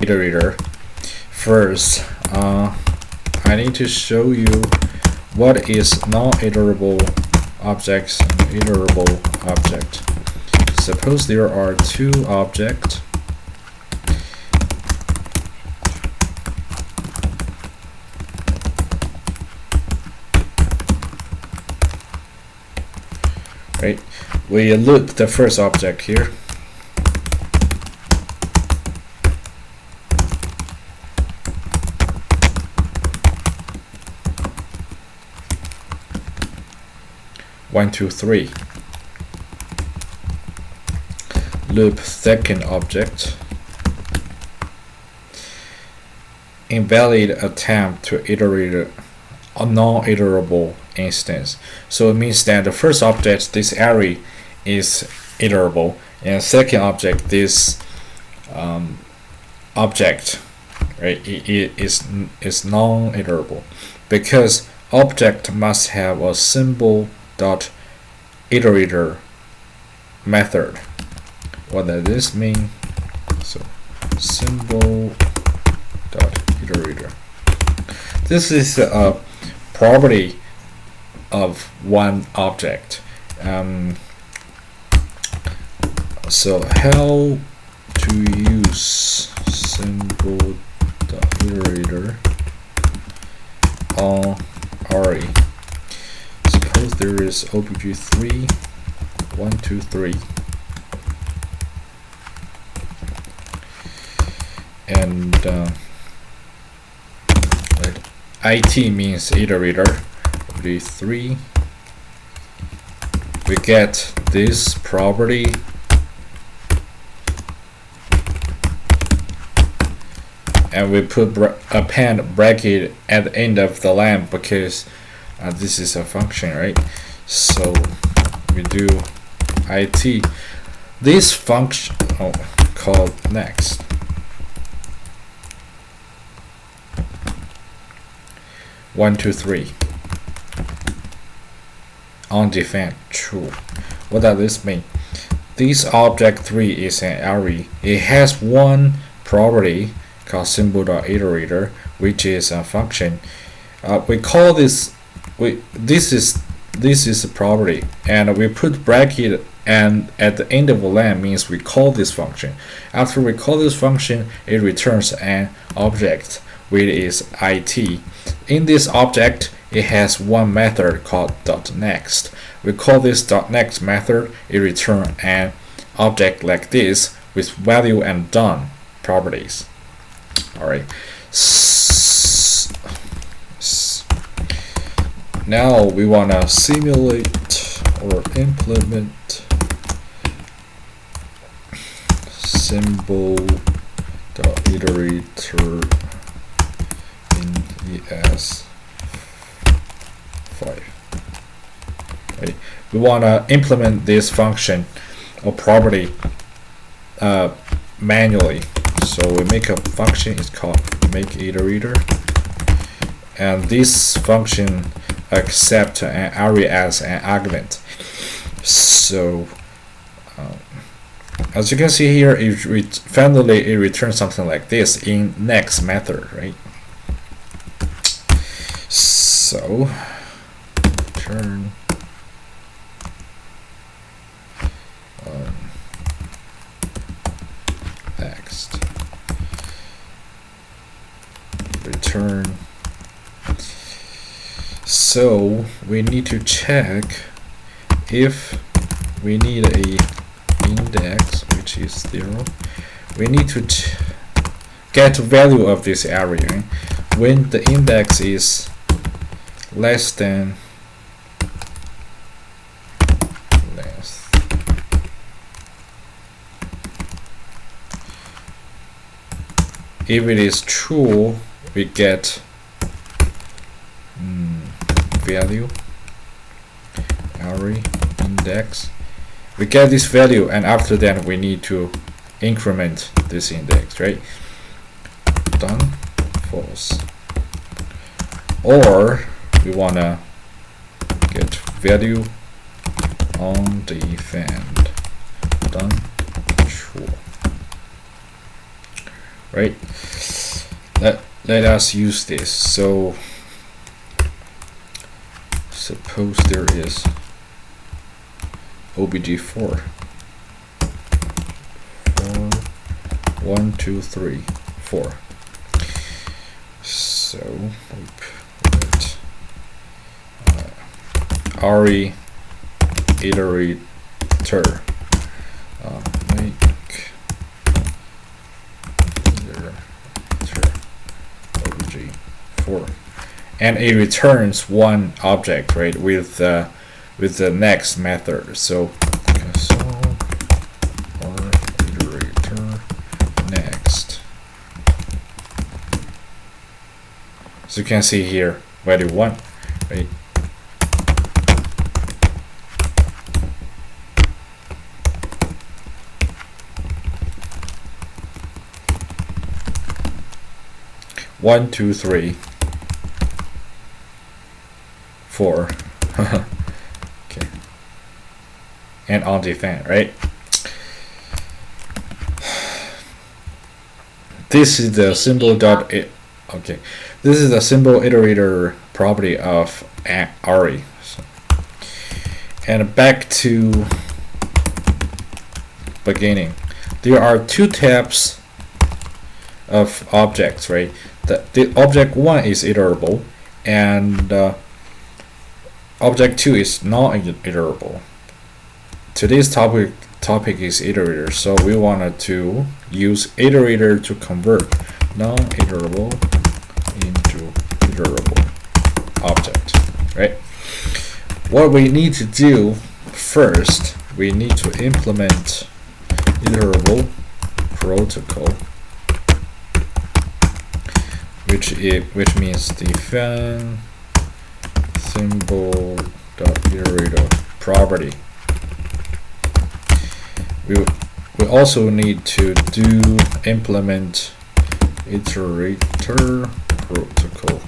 Non-Iterator. First, I need to show you what is non-iterable objects and iterable object. Suppose there are two objects. Right, we loop the first object here. One, two, three. Loop second object. Invalid attempt to iterate a non-iterable instance. So it means that the first object, this array, is iterable, and second object, this object, right, it is non-iterable, because object must have a Symbol.iterator method. What does this mean? So Symbol.iterator. This is a property of one object. So how to use Symbol.iterator on array. Suppose there is obj3 1, 2, 3, and it means iterator. obj3, we get this property and we put append bracket at the end of the line because this is a function, right? So we do it. This function called next. One, two, three. Undefined true. What does this mean? This object 3 is an array. It has one property called Symbol.iterator, which is a function. We call this. This is a property, and we put bracket and at the end of the line means we call this function. After we call this function, it returns an object, which is it. In this object, it has one method called .next. We call this .next method. It returns an object like this with value and done properties. All right. Now we want to simulate or implement Symbol.iterator in Es6-11. Right. We want to implement this function or property manually. So we make a function. It's called make.iterator, and this function accepts an array as an argument. So as you can see here, finally it returns something like this in next method, right? So return next, return. So we need to check if we need a index which is 0. We need to get value of this array, right? When the index is less than if it is true, we get value array index. We get this value, and after that we need to increment this index, right? Done, false. Or we wanna get value undefined. Done, true. right? Let us use this. So suppose there is obj4 1 2 3 4. So re iterator make obj4, and it returns one object, right, with the next method. So console or iterator next. So you can see here value 1, right? One, two, three, 4. Okay, and on defend, right? This is the okay. This is the symbol iterator property of RE. So, and back to beginning. There are two types of objects, right? The object 1 is iterable, and object 2 is non-iterable. Today's topic is iterator, so we wanted to use iterator to convert non-iterable into iterable object, right? What we need to do first, we need to implement iterable protocol, which means define Symbol.iterator property. We also need to do implement iterator protocol.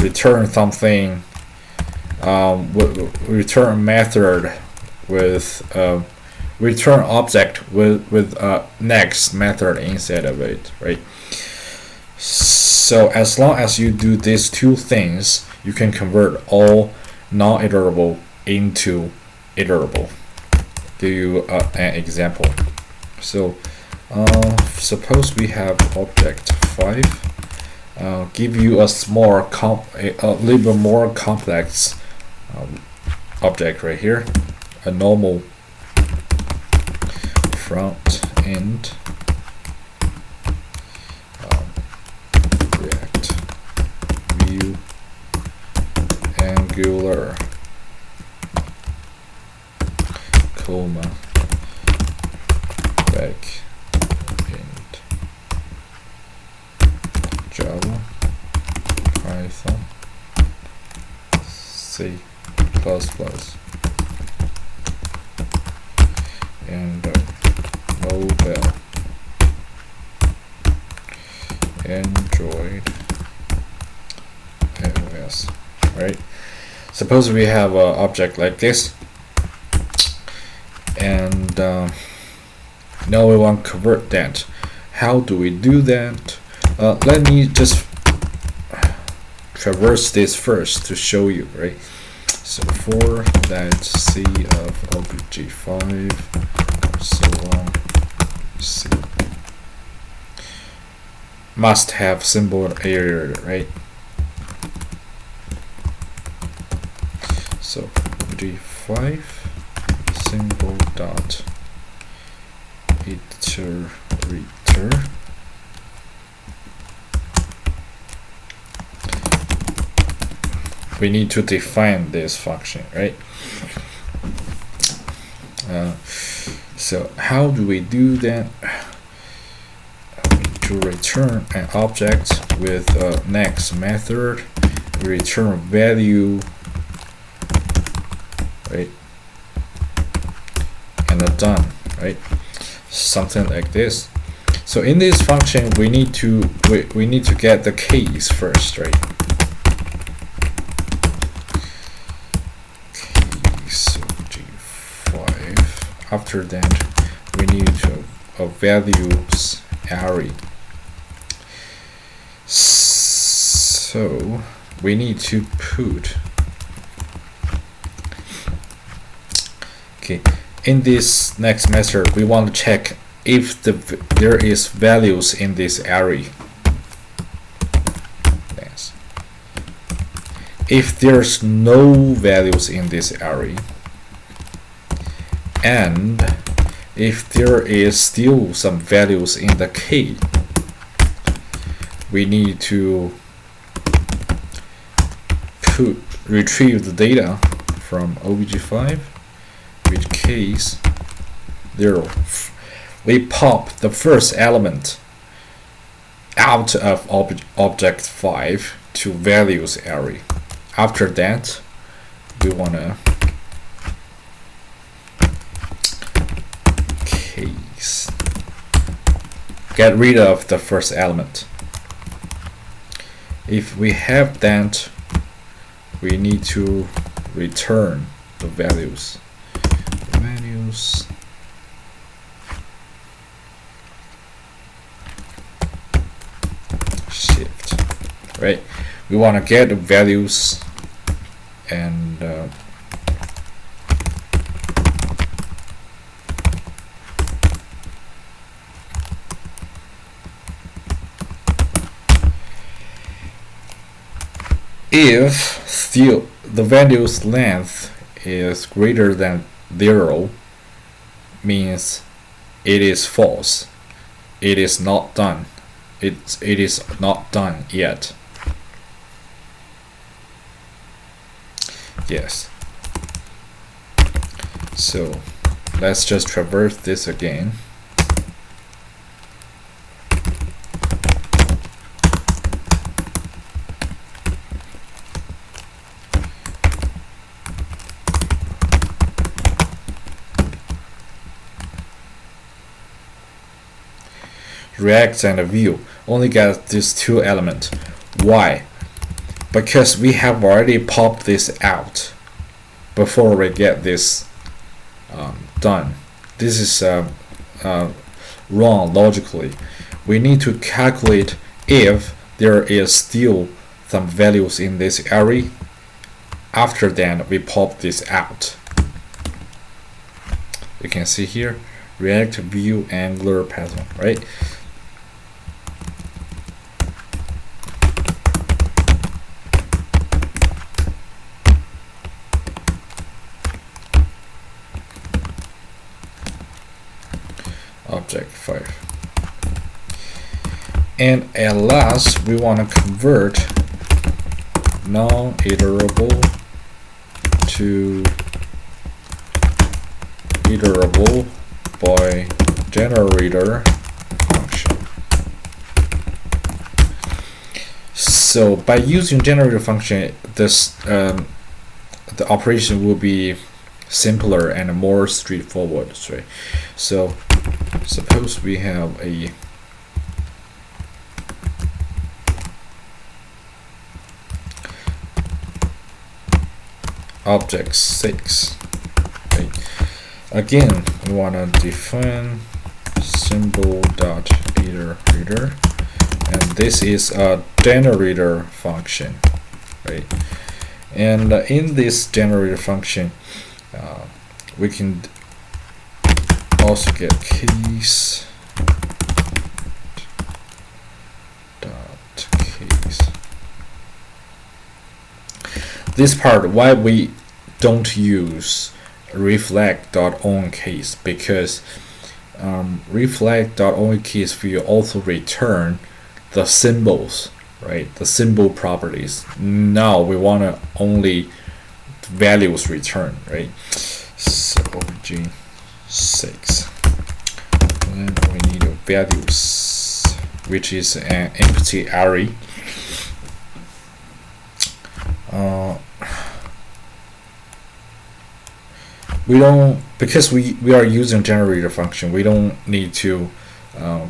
Return something, return method with return object with next method instead of it, right? So as long as you do these two things, you can convert all non-iterable into iterable. Give you an example. So suppose we have object 5. Give you a little bit more complex object right here, a normal front end React view Angular comma back end Java, Python, C++, and mobile, Android, iOS, right? Suppose we have an object like this, and now we want to convert that. How do we do that? Let me just traverse this first to show you, right? So for that C of obj5, so on, C must have Symbol.iterator, right? So obj5 Symbol.iterator. We need to define this function, right? So how do we do that? To return an object with a next method, we return value, right? And a done, right? Something like this. So in this function, we need to get the keys first, right? Keys G5. After that, we need to a values array. So we need to put, okay, in this next method we want to check if there is values in this array. Yes. If there's no values in this array, and if there is still some values in the key, we need to retrieve the data from obj5 with case 0. We pop the first element out of object 5 to values array. After that, we want to case get rid of the first element. If we have that, we need to return the values. Shift, right? We want to get the values, and if still the value's length is greater than 0, means it is false. It is not done. It is not done yet. Yes. So let's just traverse this again. React and view only get these two elements. Why? Because we have already popped this out before we get this done. This is wrong logically. We need to calculate if there is still some values in this array. After that, we pop this out. You can see here, React, View, Angular, Python, right? Object 5. And at last, we want to convert non-iterable to iterable by generator function. So by using generator function, this the operation will be simpler and more straightforward, right? So suppose we have a object 6. Okay. Again, we want to define Symbol.iterator, and this is a generator function, right? And in this generator function, we can also get case dot case. This part, why we don't use reflect.onCase, because reflect.onCase will also return the symbols, right? The symbol properties. Now we want to only values return, right? So obj6, and then we need a values, which is an empty array. We don't, because we are using generator function, we don't need to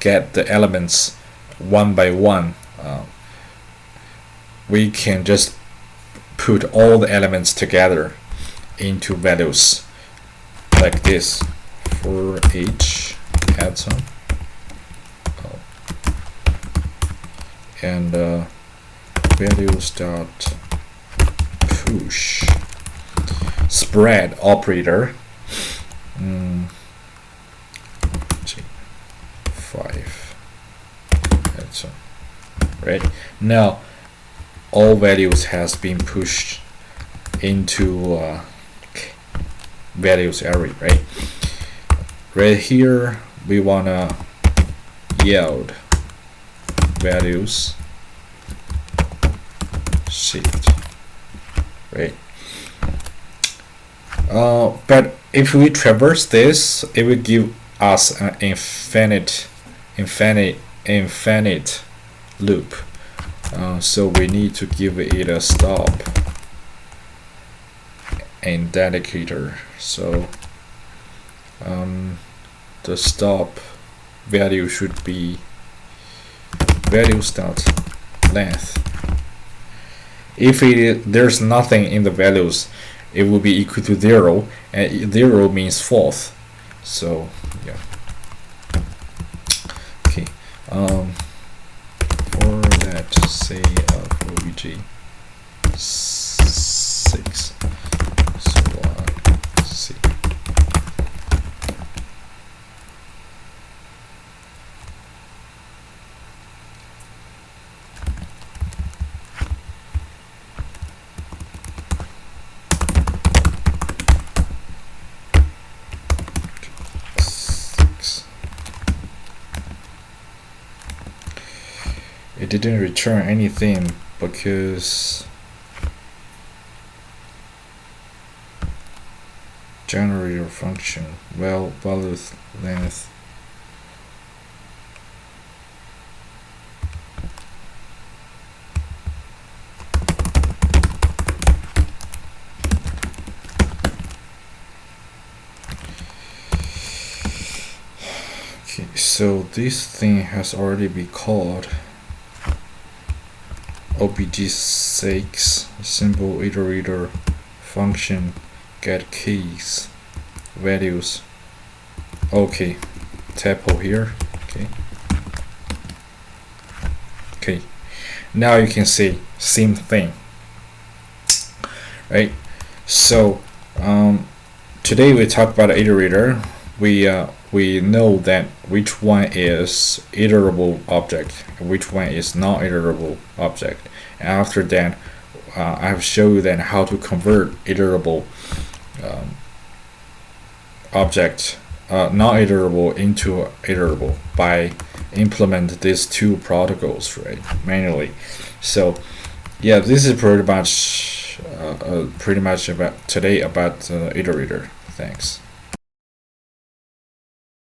get the elements one by one. We can just put all the elements together into values like this. For each add some. And values dot push spread operator 5. That's so right now all values has been pushed into values array, right here we wanna yield values shift, right? But if we traverse this, it will give us an infinite loop. So we need to give it a stop indicator. So the stop value should be values dot length. If there's nothing in the values, it will be equal to 0, and 0 means false. So yeah. Okay. For that, say obj 6. So see. It didn't return anything because generator function value length okay, so this thing has already been called obj6 Symbol.iterator function get keys values. Okay, typo here. Okay, now you can see same thing, right? So today we talk about iterator. We know that which one is iterable object, which one is non-iterable object. And after that, I have shown you then how to convert iterable object, non-iterable into iterable by implement these two protocols, right, manually. So yeah, this is pretty much about today about iterator. Thanks.